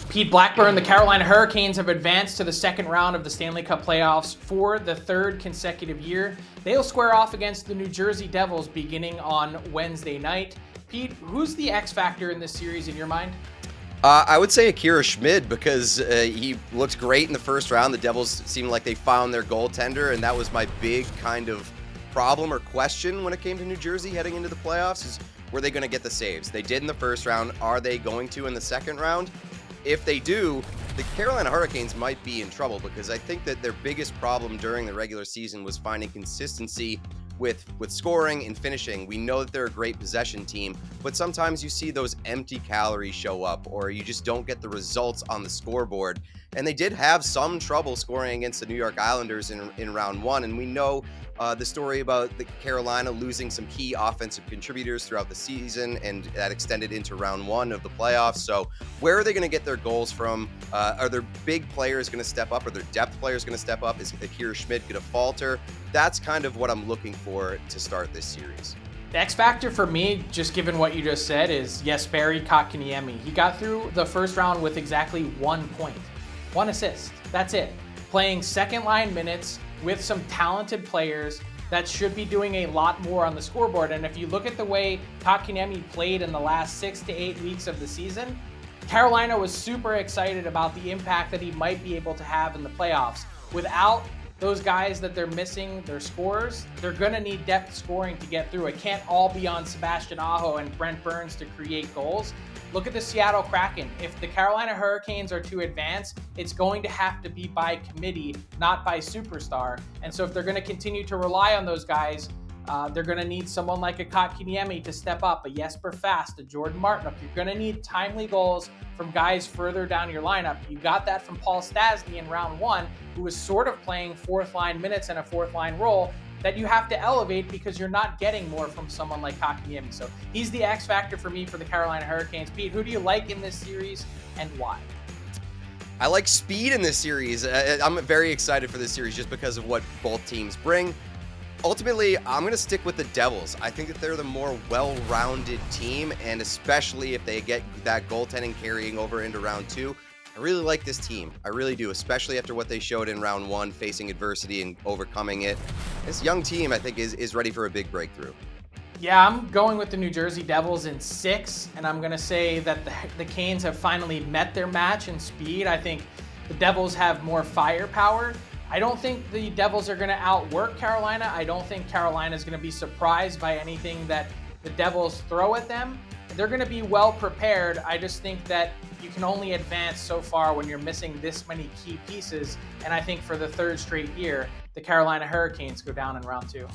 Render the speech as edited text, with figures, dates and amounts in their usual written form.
Pete Blackburn, the Carolina Hurricanes have advanced to the second round of the Stanley Cup playoffs for the third consecutive year. They'll square off against the New Jersey Devils beginning on Wednesday night. Pete, who's the X factor in this series in your mind? I would say Akira Schmid because he looked great in the first round. The Devils seemed like they found their goaltender, and that was my big kind of problem or question when it came to New Jersey heading into the playoffs is, were they going to get the saves? They did in the first round. Are they going to in the second round? If they do, the Carolina Hurricanes might be in trouble because I think that their biggest problem during the regular season was finding consistency with scoring and finishing. We know that they're a great possession team, but sometimes you see those empty calories show up or you just don't get the results on the scoreboard. And they did have some trouble scoring against the New York Islanders in round one. And we know the story about the Carolina losing some key offensive contributors throughout the season, and that extended into round one of the playoffs. So where are they going to get their goals from? Are their big players going to step up? Are their depth players going to step up? Is Akira Schmid going to falter? That's kind of what I'm looking for to start this series. The X factor for me, just given what you just said, is Jesperi Kotkaniemi. He got through the first round with exactly 1 point, 1 assist. That's it. Playing second line minutes with some talented players that should be doing a lot more on the scoreboard. And if you look at the way Kotkaniemi played in the last 6 to 8 weeks of the season, Carolina was super excited about the impact that he might be able to have in the playoffs. Without those guys that they're missing, their scorers, they're going to need depth scoring to get through. It can't all be on Sebastian Aho and Brent Burns to create goals. Look at the Seattle Kraken. If the Carolina Hurricanes are to advance, it's going to have to be by committee, not by superstar. And so if they're going to continue to rely on those guys, they're going to need someone like a Kotkaniemi to step up, a Jesper Fast, a Jordan Martinook. You're going to need timely goals from guys further down your lineup. You got that from Paul Stastny in round one, who was sort of playing fourth line minutes and a fourth line role that you have to elevate because you're not getting more from someone like Kotkaniemi. So he's the X factor for me for the Carolina Hurricanes. Pete, who do you like in this series and why? I like speed in this series. I'm very excited for this series just because of what both teams bring. Ultimately, I'm going to stick with the Devils. I think that they're the more well-rounded team, and especially if they get that goaltending carrying over into round two, I really like this team. I really do, especially after what they showed in round one, facing adversity and overcoming it. This young team, I think, is ready for a big breakthrough. Yeah, I'm going with the New Jersey Devils in 6, and I'm going to say that the Canes have finally met their match in speed. I think the Devils have more firepower. I don't think the Devils are going to outwork Carolina. I don't think Carolina is going to be surprised by anything that the Devils throw at them. They're going to be well prepared. I just think that you can only advance so far when you're missing this many key pieces. And I think for the third straight year, the Carolina Hurricanes go down in round two.